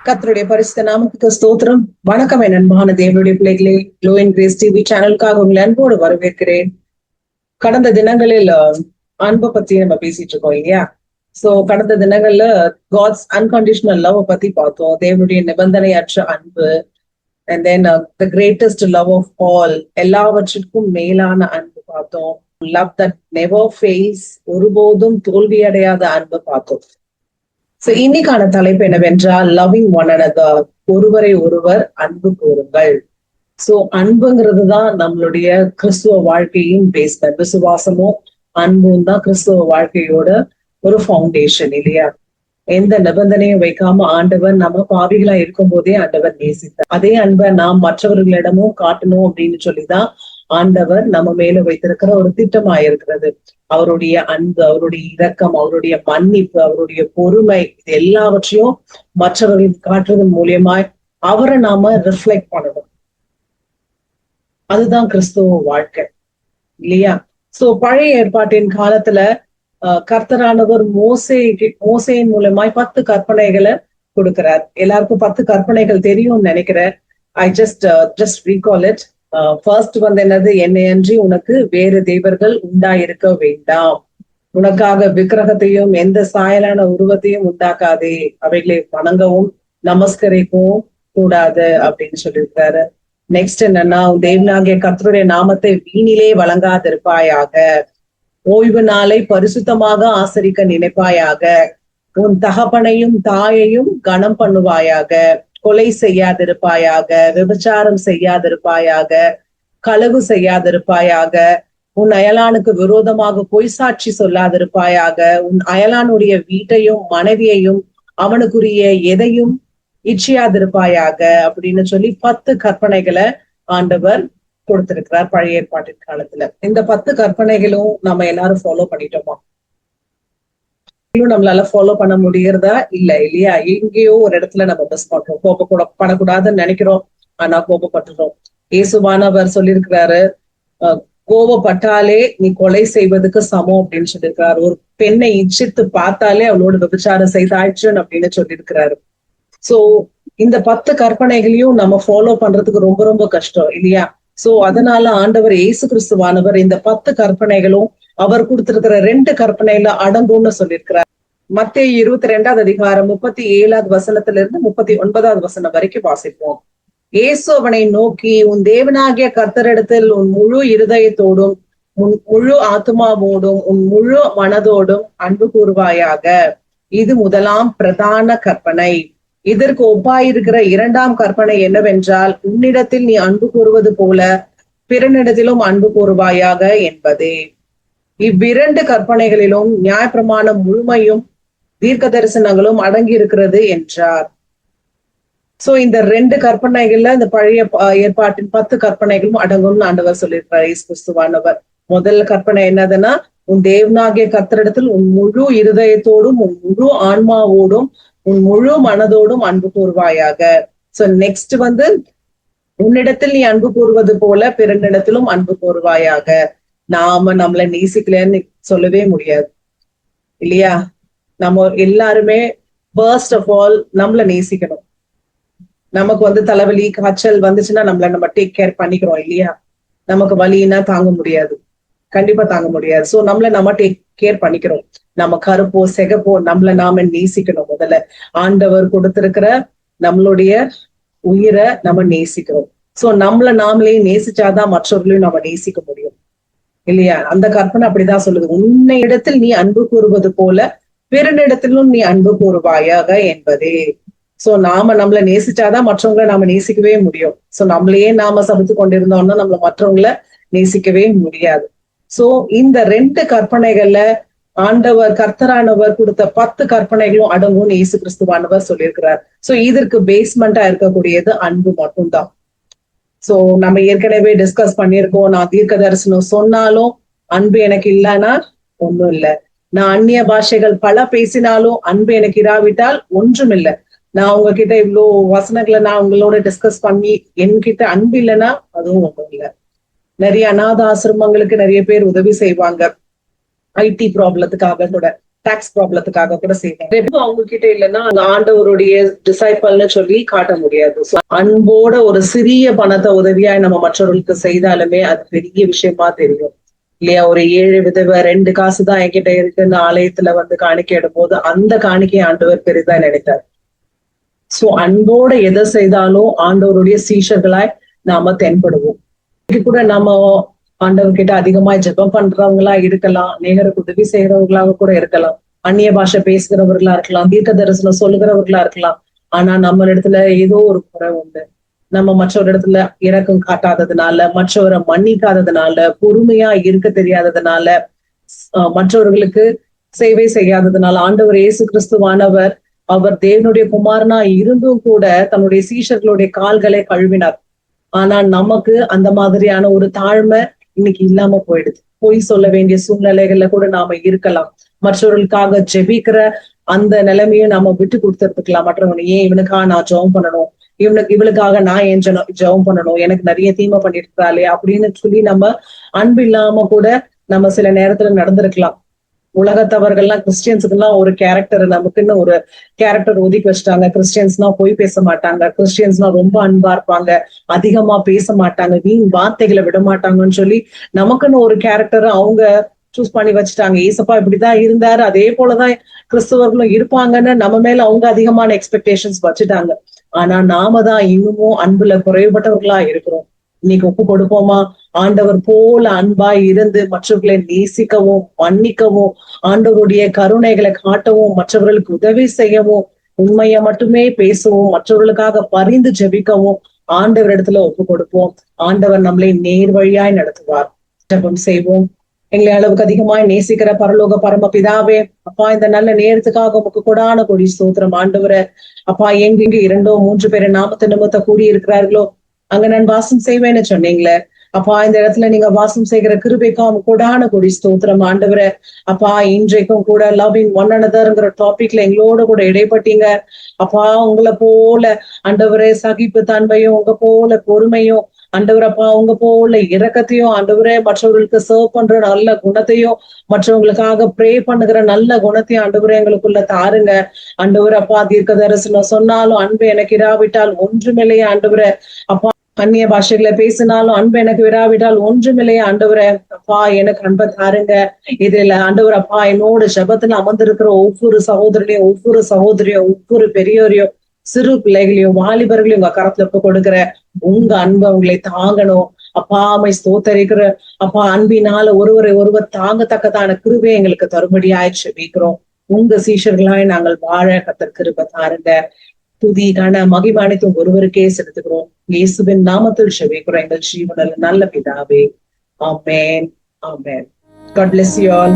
கர்த்தருடைய பரிசுத்த நாமத்துக்கு ஸ்தோத்திரம். வணக்கம் என் அன்பான தேவனுடைய பிள்ளைகளே, க்ளோ இன் கிரேஸ் டிவி சேனலுக்காக உங்களை அன்போடு வரவேற்கிறேன். கடந்த தினங்களில் அன்பை பத்தி நம்ம பேசிட்டு இருக்கோம் இல்லையா? சோ கடந்த தினங்கள்ல காட்ஸ் அன்கண்டிஷனல் லவ் பத்தி பார்த்தோம். தேவனுடைய நிபந்தனையற்ற அன்பு, and then the greatest love of all, எல்லாவற்றிற்கும் மேலான அன்பு பார்த்தோம். லவ் தட் நெவர் ஃபெயில்ஸ், ஒருபோதும் தோல்வி அடையாத அன்பு பார்த்தோம். சோ இன்னைக்கான தலைப்பு என்னவென்றால் லவ்விங் ஒன் அனதர், ஒருவரை ஒருவர் அன்பு கூறுங்கள். சோ அன்புங்கிறது தான் நம்மளுடைய கிறிஸ்துவ வாழ்க்கையின் பேஸ்மெண்ட். விசுவாசமும் அன்பும் தான் கிறிஸ்துவ வாழ்க்கையோட ஒரு ஃபவுண்டேஷன் இல்லையா? எந்த நிபந்தனையும் வைக்காம ஆண்டவர் நம்ம பாவிகளா இருக்கும் போதே ஆண்டவர் நேசித்தார். அதே அன்பை நாம் மற்றவர்களிடமும் காட்டணும் அப்படின்னு சொல்லிதான் ஆண்டவர் நம்ம மேல வைத்திருக்கிற ஒரு திட்டமா இருக்கிறது. அவருடைய அன்பு, அவருடைய இரக்கம், அவருடைய மன்னிப்பு, அவருடைய பொறுமை, இது எல்லாவற்றையும் மற்றவர்களுக்கு காட்டுறதன் மூலியமாய் அவரை நாம ரிஃப்ளெக்ட் பண்ணணும். அதுதான் கிறிஸ்துவ வாழ்க்கை இல்லையா? சோ பழைய ஏற்பாட்டின் காலத்துல கர்த்தரானவர் மோசேயின் மூலமாய் 10 கற்பனைகளை கொடுக்கிறார். எல்லாருக்கும் 10 கற்பனைகள் தெரியும்னு நினைக்கிறேன். I just recall it. First என்னது, என்னையன்றி உனக்கு வேறு தேவர்கள் உண்டாயிருக்க வேண்டாம், உனக்காக விக்கிரகத்தையும் எந்த சாயலான உருவத்தையும் உண்டாக்காதே, அவைகளை வணங்கவும் நமஸ்கரிக்கவும் கூடாது அப்படின்னு சொல்லியிருக்காரு. நெக்ஸ்ட் என்னன்னா, தேவனாகிய கர்த்தருடைய நாமத்தை வீணிலே வழங்காதிருப்பாயாக, ஓய்வு நாளை பரிசுத்தமாக ஆசரிக்க நினைப்பாயாக, உன் தகப்பனையும் தாயையும் கனம் பண்ணுவாயாக, கொலை செய்யாதிருப்பாயாக, விபச்சாரம் செய்யாதிருப்பாயாக, களவு செய்யாதிருப்பாயாக, உன் அயலானுக்கு விரோதமாக பொய் சாட்சி சொல்லாதிருப்பாயாக, உன் அயலானுடைய வீட்டையும் மனைவியையும் அவனுக்குரிய எதையும் இச்சியாதிருப்பாயாக அப்படின்னு சொல்லி 10 கற்பனைகளை ஆண்டவர் கொடுத்திருக்கிறார் பழைய ஏற்பாட்டின் காலத்துல. இந்த 10 கற்பனைகளும் நம்ம எல்லாரும் ஃபாலோ பண்ணிட்டோமா? நம்மளால ஃபாலோ பண்ண முடியறதா இல்லையா? எங்கேயோ ஒரு இடத்துல நம்ம மிஸ் பண்றோம். கோபப்படக்கூடாதுன்னு நினைக்கிறோம், ஆனா கோபப்பட்டுறோம். இயேசுவானவர் சொல்லியிருக்கிறாரு, கோபப்பட்டாலே நீ கொலை செய்வதற்கு சமம் அப்படின்னு சொல்லியிருக்கிறாரு. ஒரு பெண்ணை இச்சித்து பார்த்தாலே அவளோட விபச்சாரம் செய்தாயிடுச்சுன்னு அப்படின்னு சொல்லியிருக்கிறாரு. சோ இந்த 10 கற்பனைகளையும் நம்ம ஃபாலோ பண்றதுக்கு ரொம்ப ரொம்ப கஷ்டம் இல்லையா? சோ அதனால ஆண்டவர் இயேசு கிறிஸ்துவானவர் இந்த 10 கற்பனைகளும் அவர் கொடுத்திருக்கிற 2 கற்பனையில அடங்கும்னு சொல்லியிருக்கிறார். மத்தேயு 22 அதிகாரம் 37 வசனத்திலிருந்து 39 வசனம் வரைக்கும் வாசிப்போம். இயேசு அவனை நோக்கி, உன் தேவனாகிய கர்த்தரிடத்தில் உன் முழு இருதயத்தோடும் உன் முழு ஆத்மாவோடும் உன் முழு மனதோடும் அன்பு கூறுவாயாக, இது முதலாம் பிரதான கற்பனை. இதற்கு ஒப்பாயிருக்கிற 2ஆம் கற்பனை என்னவென்றால், உன்னிடத்தில் நீ அன்பு கூறுவது போல பிறனிடத்திலும் அன்பு கூறுவாயாக என்பதே. இவ்விரண்டு கற்பனைகளிலும் நியாயப்பிரமாணம் முழுமையும் தீர்க்க தரிசனங்களும் அடங்கி இருக்கிறது என்றார். சோ இந்த 2 கற்பனைகள்ல இந்த பழைய ஏற்பாட்டின் 10 கற்பனைகளும் அடங்கும்னு ஆண்டவர் சொல்லியிருக்கிறார் இயேசு கிறிஸ்துவானவர். முதல் கற்பனை என்னதுன்னா, உன் தேவனாகிய கர்த்தரிடத்தில் உன் முழு இருதயத்தோடும் உன் முழு ஆன்மாவோடும் உன் முழு மனதோடும் அன்பு கூறுவாயாக. சோ நெக்ஸ்ட் உன்னிடத்தில் நீ அன்பு கூறுவது போல பிறனிடத்திலும் அன்பு கூறுவாயாக. நாம நம்மளை நேசிக்கலன்னு சொல்லவே முடியாது இல்லையா? நம்ம எல்லாருமே ஃபர்ஸ்ட் ஆஃப் ஆல் நம்மள நேசிக்கணும். நமக்கு தலைவலி காய்ச்சல் வந்துச்சுன்னா நம்ம டேக் கேர் பண்ணிக்கிறோம் இல்லையா? நமக்கு வலின்னா தாங்க முடியாது, கண்டிப்பா தாங்க முடியாது. சோ நம்ம டேக் கேர் பண்ணிக்கிறோம். நம்ம கருப்போ செகப்போ நம்மள நாம நேசிக்கணும். முதல்ல ஆண்டவர் கொடுத்திருக்கிற நம்மளுடைய உயிரை நம்ம நேசிக்கிறோம். சோ நம்மள நாமளே நேசிச்சாதான் மற்றவர்களையும் நம்ம நேசிக்க முடியும் இல்லையா? அந்த கற்பனை அப்படிதான் சொல்லுது, உன்னை இடத்தில் நீ அன்பு கூறுவது போல பிறனிடத்திலும் நீ அன்பு கூறுவாயாக என்பதே. சோ நாம நம்மள நேசிச்சாதான் மற்றவங்களை நாம நேசிக்கவே முடியும். சோ நம்மளையே நாம சமைத்து கொண்டிருந்தோம்னா நம்மள மற்றவங்களை நேசிக்கவே முடியாது. சோ இந்த 2 கற்பனைகள்ல ஆண்டவர் கர்த்தரானவர் கொடுத்த 10 கற்பனைகளும் அடங்கும்னு இயேசு கிறிஸ்துவானவர் சொல்லியிருக்கிறார். சோ இதற்கு பேஸ்மெண்டா இருக்கக்கூடியது அன்பு மட்டும்தான். சோ நம்ம ஏற்கனவே டிஸ்கஸ் பண்ணியிருக்கோம், நான் தீர்க்க தரிசனம் சொன்னாலும் அன்பு எனக்கு இல்லைன்னா ஒண்ணும் இல்லை. நான் அந்நிய பாஷைகள் பல பேசினாலும் அன்பு எனக்கு இராவிட்டால் ஒன்றும் இல்லை. நான் உங்ககிட்ட இவ்வளோ வசனங்களை நான் உங்களோட டிஸ்கஸ் பண்ணி என்கிட்ட அன்பு இல்லைன்னா அதுவும் ஒன்றும் இல்லை. நிறைய அநாத ஆசிரமங்களுக்கு நிறைய பேர் உதவி செய்வாங்க, ஐடி ப்ராப்ளத்துக்காக கூட. டாக்ஸ் ப்ராப்ளத்துக்காக கூட செய்வாங்க. அவங்க கிட்ட இல்லைன்னா ஆண்டவருடைய டிசைபிள்னு சொல்லி காட்ட முடியாது. அன்போட ஒரு சிறிய பணத்தை உதவியா நம்ம மற்றவர்களுக்கு செய்தாலுமே அது பெரிய விஷயமா தெரியும் இல்லையா? ஒரு 7 விதவை 2 காசு தான் என்கிட்ட இருக்குன்னு ஆலயத்துல காணிக்கையிடும் போது அந்த காணிக்கை ஆண்டவர் பெரிதா நினைத்தார். சோ அன்போட எதை செய்தாலும் ஆண்டவருடைய சீஷர்களாய் நாம தென்படுவோம். கூட நம்ம ஆண்டவர்கிட்ட அதிகமா ஜெபம் பண்றவங்களா இருக்கலாம், நேகருக்கு உதவி செய்யறவங்களாக கூட இருக்கலாம், அந்நிய பாஷை பேசுகிறவர்களா இருக்கலாம், தீர்க்க தரிசனம் சொல்லுகிறவர்களா இருக்கலாம். ஆனா நம்ம இடத்துல ஏதோ ஒரு குறை உண்டு. நம்ம மற்றொரு இடத்துல இரக்கம் காட்டாததுனால, மற்றவரை மன்னிக்காததுனால, பொறுமையா இருக்க தெரியாததுனால, மற்றவர்களுக்கு சேவை செய்யாததுனால, ஆண்டவர் இயேசு கிறிஸ்துவானவர் அவர் தேவனுடைய குமாரனா இருந்தும் கூட தன்னுடைய சீஷர்களுடைய கால்களை கழுவினார். ஆனா நமக்கு அந்த மாதிரியான ஒரு தாழ்மை இன்னைக்கு இல்லாம போயிடுது. பொய் சொல்ல வேண்டிய சூழ்நிலைகள்ல கூட நாம இருக்கலாம். மற்றவர்களுக்காக ஜெபிக்கிற அந்த நிலைமையை நாம விட்டு கொடுத்துருக்கலாம். மற்றவங்க ஏன் இவனுக்காக நான் ஜெபம் பண்ணணும், இவளுக்காக நான் ஏன் ஜெபம் பண்ணணும், எனக்கு நிறைய தீமை பண்ணிட்டு இருக்காளே அப்படின்னு சொல்லி நம்ம அன்பு இல்லாம கூட நம்ம சில நேரத்துல நடந்திருக்கலாம். உலகத்தவர்கள்லாம் கிறிஸ்டியன்ஸுக்குலாம் ஒரு கேரக்டர், நமக்குன்னு ஒரு கேரக்டர் ஒதுக்கி வச்சுட்டாங்க. கிறிஸ்டியன்ஸ்னா பொய் பேச மாட்டாங்க, கிறிஸ்டியன்ஸ்னா ரொம்ப அன்பா இருப்பாங்க, அதிகமா பேச மாட்டாங்க, வீண் வார்த்தைகளை விட மாட்டாங்கன்னு சொல்லி நமக்குன்னு ஒரு கேரக்டர் அவங்க சூஸ் பண்ணி வச்சுட்டாங்க. ஏசப்பா இப்படிதான் இருந்தாரு, அதே போலதான் கிறிஸ்தவர்களும் இருப்பாங்கன்னு நம்ம மேல அவங்க அதிகமான எக்ஸ்பெக்டேஷன்ஸ் வச்சுட்டாங்க. ஆனா நாம தான் இன்னமும் அன்புல குறைவுபட்டவர்களா இருக்கிறோம். இன்னைக்கு ஒப்பு கொடுப்போமா? ஆண்டவர் போல அன்பாய் இருந்து மற்றவர்களை நேசிக்கவும் மன்னிக்கவும் ஆண்டவருடைய கருணைகளை காட்டவும் மற்றவர்களுக்கு உதவி செய்யவும் உண்மையை மட்டுமே பேசவும் மற்றவர்களுக்காக பரிந்து ஜெபிக்கவும் ஆண்டவர் இடத்துல ஒப்பு கொடுப்போம். ஆண்டவர் நம்மளை நேர் வழியாய் நடத்துவார். ஜெபம் செய்வோம். எங்களை அளவுக்கு அதிகமாய் நேசிக்கிற பரலோக பரம பிதாவே, அப்பா இந்த நல்ல நேரத்துக்காக உமக்கு கொடான கொடி ஸ்தோத்திரம் ஆண்டவரே. அப்பா எங்க 2-3 பேரை நாமத்து நிமித்த கூடி இருக்கிறார்களோ அங்க நான் வாசம் செய்வேன்னு சொன்னீங்களே. அப்பா இந்த இடத்துல நீங்க வாசம் செய்கிற கிருபைக்கும் கொடான கொடி ஸ்தோத்திரம் ஆண்டவரே. அப்பா இன்றைக்கும் கூட லவ்விங் ஒன் அனதர்ங்கிற டாபிக்ல எங்களோட கூட இடைப்பட்டீங்க. அப்பா உங்களை போல ஆண்டவரே சகிப்பு தன்மையும் உங்க போல பொறுமையும் ஆண்டவரப்பா உங்க போல இரக்கத்தையும் ஆண்டவரே மற்றவர்களுக்கு சர்வ் பண்ற நல்ல குணத்தையும் மற்றவங்களுக்காக ப்ரே பண்ணுகிற நல்ல குணத்தையும் ஆண்டவரே எங்களுக்குள்ள தாருங்க. ஆண்டவரப்பா தீர்க்க தரிசனம் சொன்னாலும் அன்பு எனக்கு இராவிட்டால் ஒன்றுமில்லையே ஆண்டவரே. அப்பா அந்நிய பாஷைகளை பேசினாலும் அன்பு எனக்கு விராவிட்டால் ஒன்றுமில்லையே ஆண்டவரே. அப்பா எனக்கு அன்பை தாருங்க. இதுல ஆண்டவர் அப்பா என்னோட ஜெபத்துல அமர்ந்திருக்கிற ஒவ்வொரு சகோதரனையும் ஒவ்வொரு சகோதரியும் ஒவ்வொரு பெரியோரையும் சிறு பிள்ளைகளையும் வாலிபர்களையும் உங்க கரத்துல ஒப்பு கொடுக்கிற உங்க அன்பை உங்களை தாங்கணும். அப்பா அம்மை ஸ்தோத்தரிக்கிற அப்பா அன்பினால ஒருவரை ஒருவர் தாங்கத்தக்கதான கிருபை எங்களுக்கு தரும்படியாய் ஜெபிக்கிறோம். உங்க சீஷர்களாய் நாங்கள் வாழ கர்த்தர் கிருபை தாருங்க. துதி கன மகிமை அனைத்தும் ஒருவருக்கே செலுத்துகிறோம். இயேசுவின் நாமத்தில் ஜெபிக்கிறோம் எங்கள் ஜீவனில் நல்ல பிதாவே. ஆமென். ஆமென். God bless you all.